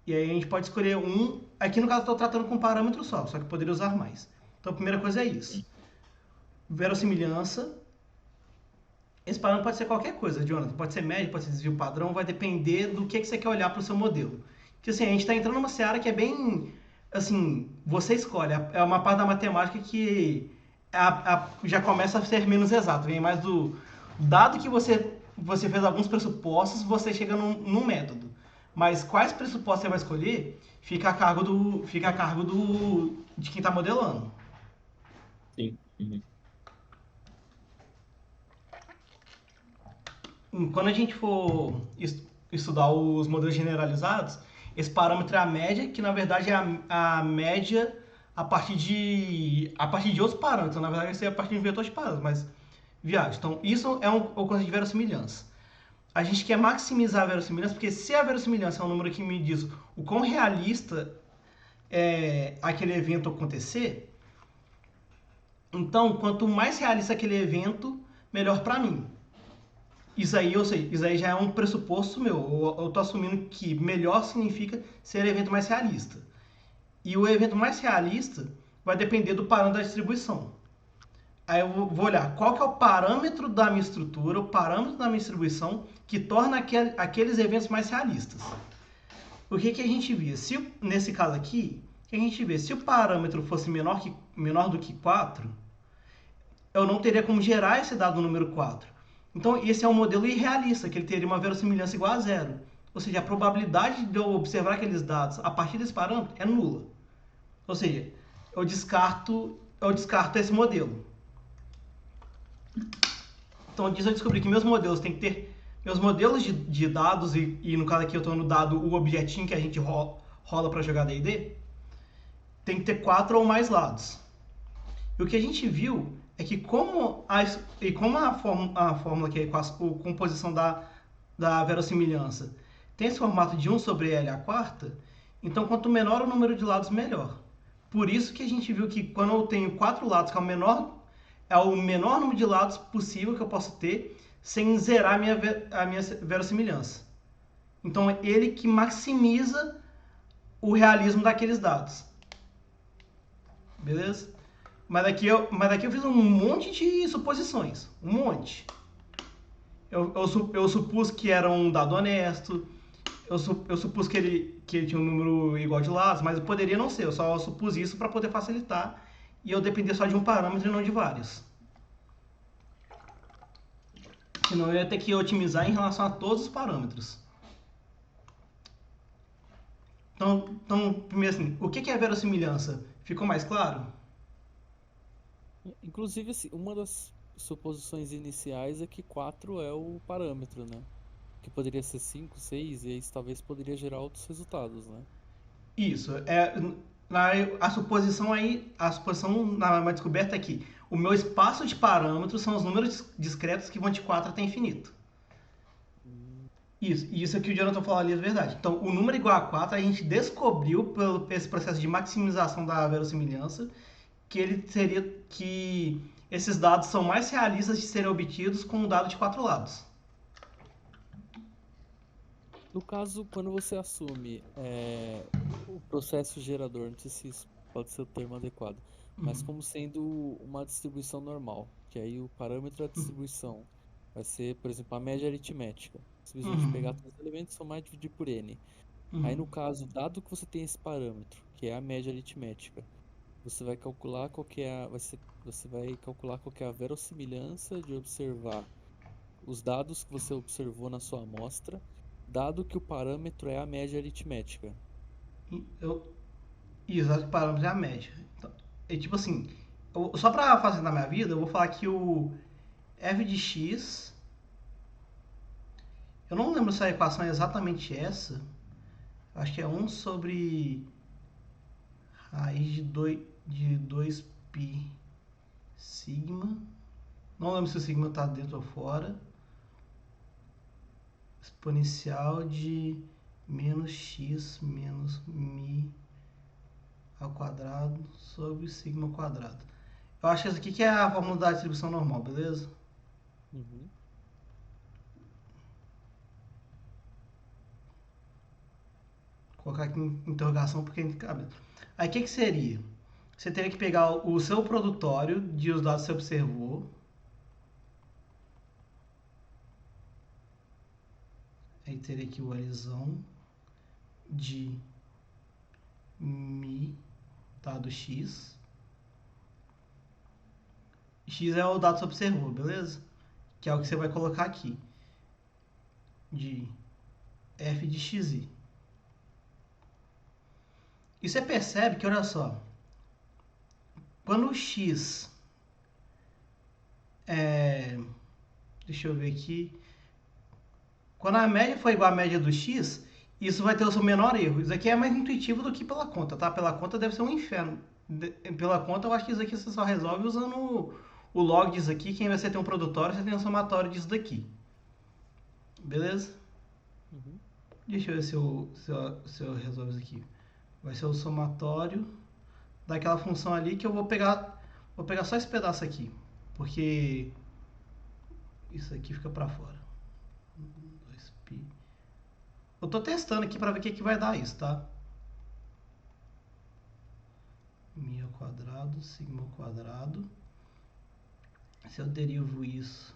[SPEAKER 1] E aí a gente pode escolher um. Aqui no caso eu estou tratando com um parâmetro só que eu poderia usar mais. Então a primeira coisa é isso. Verossimilhança. Esse parâmetro pode ser qualquer coisa, Jonathan. Pode ser média, pode ser desvio padrão, vai depender do que você quer olhar para o seu modelo. Porque assim, a gente está entrando numa seara que é bem, assim, você escolhe. É uma parte da matemática que já começa a ser menos exato. Vem mais do... Dado que você fez alguns pressupostos, você chega num método. Mas quais pressupostos você vai escolher fica a cargo de quem está modelando.
[SPEAKER 2] Sim. Uhum.
[SPEAKER 1] Quando a gente for estudar os modelos generalizados, esse parâmetro é a média, que na verdade é a média a partir de outros parâmetros. Na verdade, vai ser a partir de um vetor de parâmetros, mas viagem. Então, isso é um conceito de verossimilhança. A gente quer maximizar a verossimilhança, porque se a verossimilhança é um número que me diz o quão realista é aquele evento acontecer, então, quanto mais realista aquele evento, melhor para mim. Isso aí eu sei, isso aí já é um pressuposto meu. Eu tô assumindo que melhor significa ser o evento mais realista. E o evento mais realista vai depender do parâmetro da distribuição. Aí eu vou olhar qual que é o parâmetro da minha estrutura, o parâmetro da minha distribuição que torna aqueles eventos mais realistas. O que a gente via? Nesse caso aqui, o que a gente vê? Se o parâmetro fosse menor do que 4, eu não teria como gerar esse dado número 4. Então, esse é um modelo irrealista, que ele teria uma verossimilhança igual a zero. Ou seja, a probabilidade de eu observar aqueles dados a partir desse parâmetro é nula. Ou seja, eu descarto esse modelo. Então, disso eu descobri que meus modelos têm que ter... Meus modelos de dados, e no caso aqui eu estou no dado o objetinho que a gente rola para jogar D&D, tem que ter 4 ou mais lados. E o que a gente viu é que como a fórmula que é a composição da verossimilhança tem esse formato de 1 sobre L à quarta, então quanto menor o número de lados, melhor. Por isso que a gente viu que quando eu tenho 4 lados, que é o menor número de lados possível que eu posso ter, sem zerar a minha verossimilhança. Então é ele que maximiza o realismo daqueles dados. Beleza? Mas daqui eu fiz um monte de suposições. Um monte. Eu supus que era um dado honesto. Eu supus que ele tinha um número igual de lados, mas poderia não ser. Eu só supus isso para poder facilitar e eu depender só de um parâmetro e não de vários. Senão eu ia ter que otimizar em relação a todos os parâmetros. Então primeiro assim, o que é verossimilhança? Ficou mais claro?
[SPEAKER 3] Inclusive, assim, uma das suposições iniciais é que 4 é o parâmetro, né? Que poderia ser 5, 6, e aí isso talvez poderia gerar outros resultados, né?
[SPEAKER 1] Isso. Na, a suposição na uma descoberta é que o meu espaço de parâmetros são os números discretos que vão de 4 até infinito.
[SPEAKER 3] Hum,
[SPEAKER 1] Isso que o Jonathan falou ali é verdade. Então, o número igual a 4 a gente descobriu pelo esse processo de maximização da verossimilhança que ele seria que esses dados são mais realistas de serem obtidos com um dado de 4 lados.
[SPEAKER 3] No caso, quando você assume o processo gerador, não sei se isso pode ser o termo adequado, mas como sendo uma distribuição normal, que aí o parâmetro da distribuição vai ser, por exemplo, a média aritmética. Simplesmente
[SPEAKER 1] Uhum,
[SPEAKER 3] pegar todos os elementos e somar e dividir por n. Aí,
[SPEAKER 1] uhum.
[SPEAKER 3] no caso, dado que você tem esse parâmetro, que é a média aritmética, você vai calcular qual que é você vai calcular qual que é a verossimilhança de observar os dados que você observou na sua amostra, dado que o parâmetro é a média aritmética.
[SPEAKER 1] Eu, exato, parâmetro é a média. Então, é tipo assim, só para fazer na minha vida, eu vou falar que o f de x, eu não lembro se a equação é exatamente essa, acho que é um sobre raiz de 2π sigma, não lembro se o sigma está dentro ou fora, exponencial de menos x menos mi ao quadrado sobre sigma ao quadrado. Eu acho que essa aqui que é a fórmula da distribuição normal, beleza?
[SPEAKER 3] Uhum.
[SPEAKER 1] Vou colocar aqui em interrogação porque é cabe. Aí o que seria? Você teria que pegar o seu produtório de os dados que você observou. Aí teria aqui o alisão de mi dado x. X é o dado que você observou, beleza? Que é o que você vai colocar aqui. De f de xi. E você percebe que, olha só, quando o x é... Deixa eu ver aqui. Quando a média for igual à média do x, isso vai ter o seu menor erro. Isso aqui é mais intuitivo do que pela conta, tá? Pela conta deve ser um inferno. Pela conta, eu acho que isso aqui você só resolve usando o log disso aqui, que em vez de você ter um produtório, você tem um somatório disso daqui. Beleza?
[SPEAKER 3] Uhum.
[SPEAKER 1] Deixa eu ver se eu resolvo isso aqui. Vai ser o somatório daquela função ali que eu vou pegar. Vou pegar só esse pedaço aqui. Porque isso aqui fica pra fora. 2π. Eu tô testando aqui pra ver o que vai dar isso, tá? Mi ao quadrado, sigma ao quadrado. Se eu derivo isso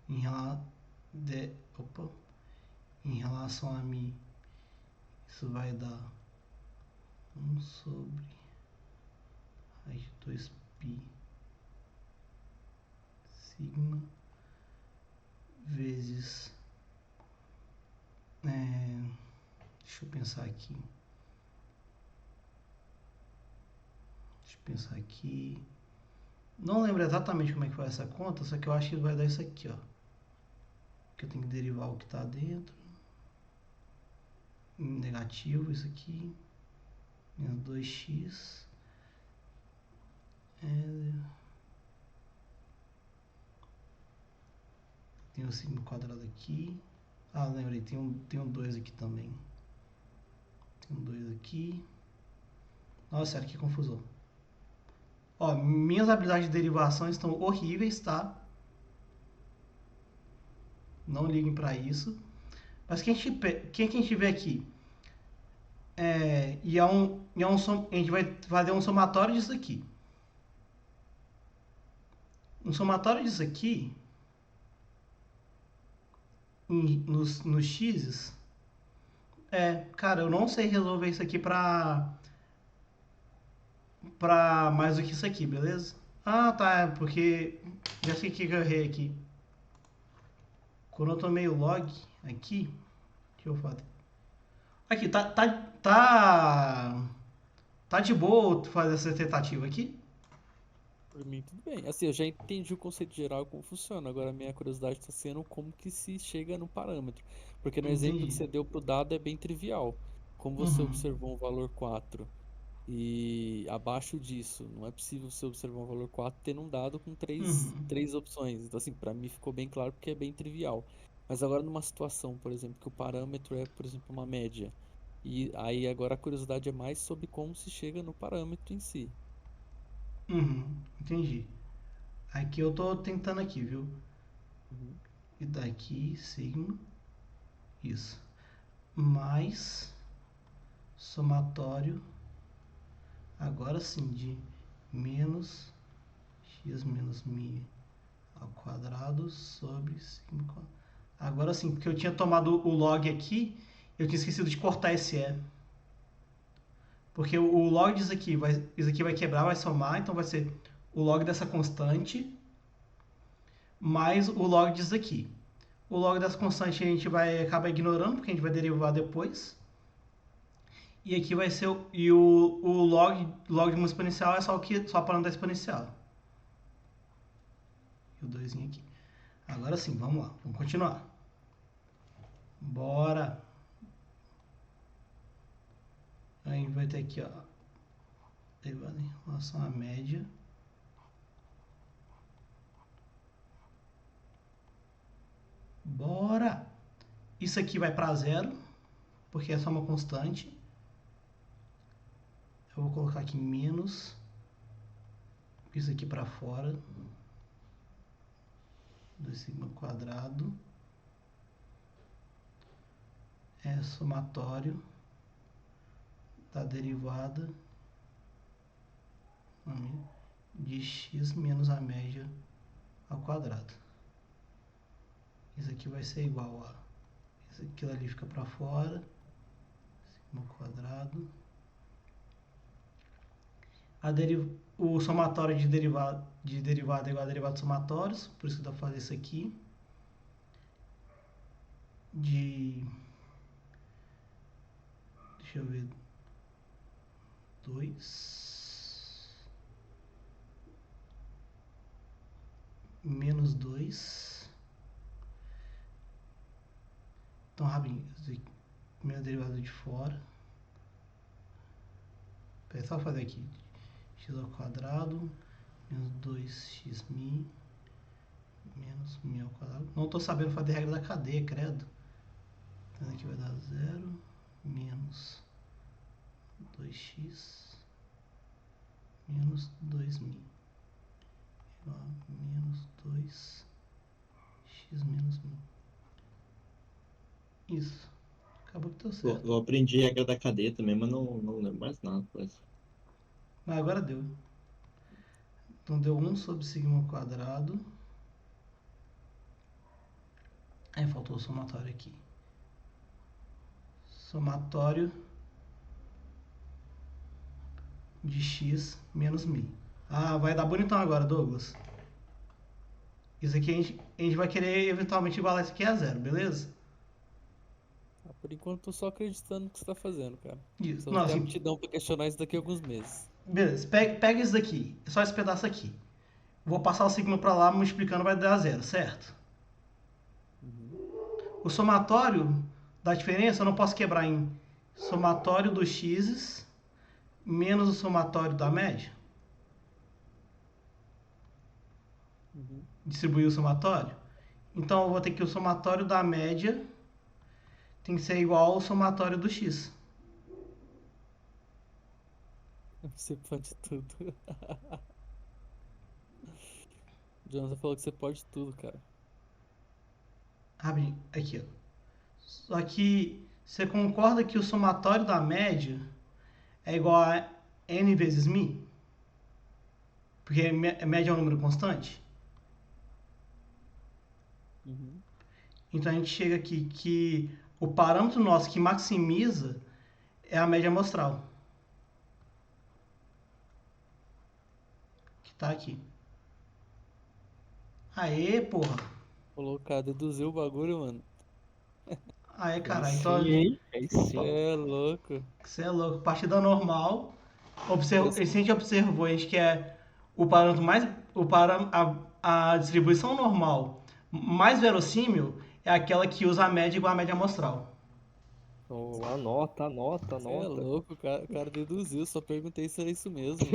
[SPEAKER 1] em relação, em relação a mi, isso vai dar 1 sobre raiz de 2π sigma vezes... deixa eu pensar aqui. Não lembro exatamente como é que foi essa conta, só que eu acho que vai dar isso aqui, ó. Que eu tenho que derivar o que está dentro. Negativo, isso aqui. Menos 2x. Tem o sigma quadrado aqui. Ah, lembrei, tem um 2 aqui também. Tem um 2 aqui. Nossa, sério, que confusão. Ó, minhas habilidades de derivação estão horríveis, tá? Não liguem pra isso. Mas quem que a gente vê aqui? A gente vai fazer um somatório disso aqui. Um somatório disso aqui, nos x's, cara, eu não sei resolver isso aqui pra mais do que isso aqui, beleza? Ah, tá, porque já sei o que eu errei aqui. Quando eu tomei o log aqui, deixa eu fazer. Aqui, tá de boa fazer essa tentativa aqui?
[SPEAKER 3] Por mim, tudo bem. Assim, eu já entendi o conceito geral como funciona. Agora, a minha curiosidade está sendo como que se chega no parâmetro. Porque no exemplo que
[SPEAKER 1] Entendi.
[SPEAKER 3] você deu para o dado é bem trivial. Como você
[SPEAKER 1] Uhum.
[SPEAKER 3] observou um valor 4 e abaixo disso, não é possível você observar um valor 4 tendo um dado com
[SPEAKER 1] Uhum.
[SPEAKER 3] três opções. Então, assim, para mim ficou bem claro porque é bem trivial. Mas agora, numa situação, por exemplo, que o parâmetro é, por exemplo, uma média. E aí agora a curiosidade é mais sobre como se chega no parâmetro em si.
[SPEAKER 1] Uhum. Entendi. Aqui eu tô tentando aqui, viu?
[SPEAKER 3] Uhum.
[SPEAKER 1] E daqui, sigma, isso. Mais somatório, agora sim, de menos x menos mi ao quadrado sobre sigma ao quadrado. Agora sim, porque eu tinha tomado o log aqui, eu tinha esquecido de cortar esse e. Porque o log isso aqui vai quebrar, vai somar, então vai ser o log dessa constante mais o log disso aqui. O log dessa constante a gente vai acabar ignorando, porque a gente vai derivar depois. E aqui vai ser o log de uma exponencial é só parando da exponencial. E o 2 aqui. Agora sim, vamos lá, vamos continuar. Bora. A gente vai ter aqui, ó, derivada em relação à média. Bora. Isso aqui vai para zero, porque é só uma constante. Eu vou colocar aqui menos isso aqui para fora. 2 sigma quadrado. É somatório da derivada de x menos a média ao quadrado. Isso aqui vai ser igual a... Aquilo ali fica para fora. Sigma quadrado. O somatório de derivada é igual a derivada de somatórios. Por isso que dá para fazer isso aqui. Deixa eu ver... 2 menos 2. Então, rapidinho, minha derivada de fora. É só fazer aqui. X ao quadrado menos 2x mi menos mi ao quadrado. Não estou sabendo fazer a regra da cadeia, credo. Então aqui vai dar 0 menos 2x menos 2mi igual a menos 2x menos mi. Isso. Acabou que deu certo.
[SPEAKER 2] Eu aprendi a regra da cadeia também, mas não lembro mais nada. Mas...
[SPEAKER 1] Mas agora deu. Então deu 1 sobre sigma ao quadrado. Aí faltou o somatório aqui. Somatório de x menos mi. Ah, vai dar bonitão agora, Douglas. Isso aqui a gente vai querer eventualmente igualar isso aqui a zero, beleza?
[SPEAKER 3] Ah, por enquanto, tô só acreditando no que você tá fazendo, cara.
[SPEAKER 1] Isso.
[SPEAKER 3] Só
[SPEAKER 1] Não,
[SPEAKER 3] vou ter
[SPEAKER 1] assim,
[SPEAKER 3] aptidão pra questionar isso daqui a alguns meses.
[SPEAKER 1] beleza. Pega isso daqui. É só esse pedaço aqui. Vou passar o sigma para lá, multiplicando vai dar zero, certo?
[SPEAKER 3] Uhum.
[SPEAKER 1] O somatório da diferença eu não posso quebrar em somatório dos x's menos o somatório da média.
[SPEAKER 3] Uhum.
[SPEAKER 1] Distribuir o somatório. Então eu vou ter que o somatório da média tem que ser igual ao somatório do x.
[SPEAKER 3] Você pode tudo. O Jonathan falou que você pode tudo, cara.
[SPEAKER 1] Rapidinho, aqui, ó. Só que você concorda que o somatório da média é igual a n vezes mi? Porque a média é um número constante?
[SPEAKER 3] Uhum.
[SPEAKER 1] Então a gente chega aqui que o parâmetro nosso que maximiza é a média amostral. Que tá aqui. Aê, porra.
[SPEAKER 3] Colocar, deduziu o bagulho, mano.
[SPEAKER 1] Aê,
[SPEAKER 4] Aí
[SPEAKER 1] caralho. Então,
[SPEAKER 4] sim, hein? Aí
[SPEAKER 3] Você
[SPEAKER 4] sim.
[SPEAKER 3] é louco.
[SPEAKER 1] você é louco. Partida normal. Se a gente observou, a gente quer a distribuição normal mais verossímil é aquela que usa a média igual a média amostral.
[SPEAKER 4] Oh, anota.
[SPEAKER 3] Você é louco, o cara deduziu, só perguntei se era isso mesmo.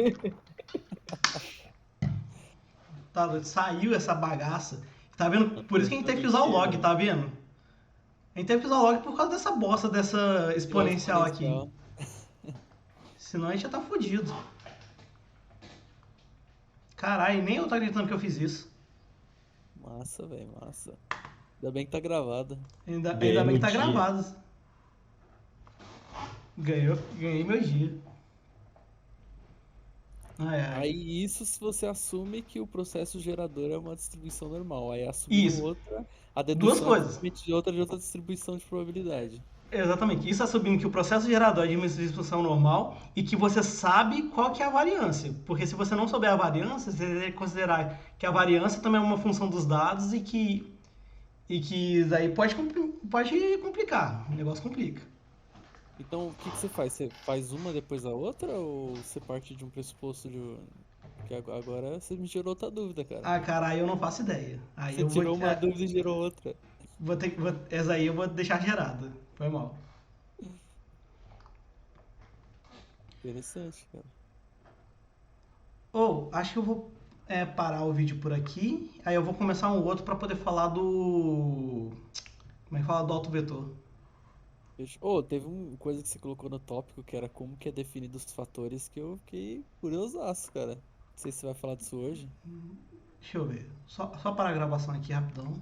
[SPEAKER 1] Tá, doido? Saiu essa bagaça. Tá vendo? Por isso que a gente teve que usar o
[SPEAKER 2] Mentira,
[SPEAKER 1] log, tá vendo? A gente teve que usar o log por causa dessa bosta, dessa exponencial aqui. Senão a gente já tá fudido. Caralho, nem eu tô acreditando que eu fiz isso.
[SPEAKER 3] Massa, velho, massa. Ainda bem que tá gravado.
[SPEAKER 1] Ainda
[SPEAKER 2] Ganhei
[SPEAKER 1] bem que
[SPEAKER 2] meu
[SPEAKER 1] tá
[SPEAKER 2] dia.
[SPEAKER 1] gravado. Ganhei meu dia. Ai, ai.
[SPEAKER 3] Aí isso se você assume que o processo gerador é uma distribuição normal. Aí assumindo
[SPEAKER 1] Isso.
[SPEAKER 3] outra, a
[SPEAKER 1] Duas
[SPEAKER 3] dedução é
[SPEAKER 1] coisas.
[SPEAKER 3] simplesmente de outra distribuição de probabilidade.
[SPEAKER 1] Exatamente. Isso assumindo que o processo gerador é de uma distribuição normal e que você sabe qual que é a variância. Porque se você não souber a variância, você tem que considerar que a variância também é uma função dos dados e que daí pode complicar. O negócio complica.
[SPEAKER 3] Então, o que você faz? Você faz uma depois da outra ou você parte de um pressuposto de... Que agora você me gerou outra dúvida, cara.
[SPEAKER 1] Ah, cara, aí eu não faço ideia. Aí
[SPEAKER 3] Você
[SPEAKER 1] eu
[SPEAKER 3] tirou uma dúvida e gerou outra.
[SPEAKER 1] essa aí eu vou deixar gerada. Foi mal.
[SPEAKER 3] Interessante, cara.
[SPEAKER 1] Ou, acho que eu vou parar o vídeo por aqui. Aí eu vou começar um outro pra poder falar do. Como é que fala? Do autovetor.
[SPEAKER 3] Teve uma coisa que você colocou no tópico que era como que é definido os fatores que eu fiquei curiosaço, cara. Não sei se você vai falar disso hoje.
[SPEAKER 1] Deixa eu ver. Só parar a gravação aqui rapidão.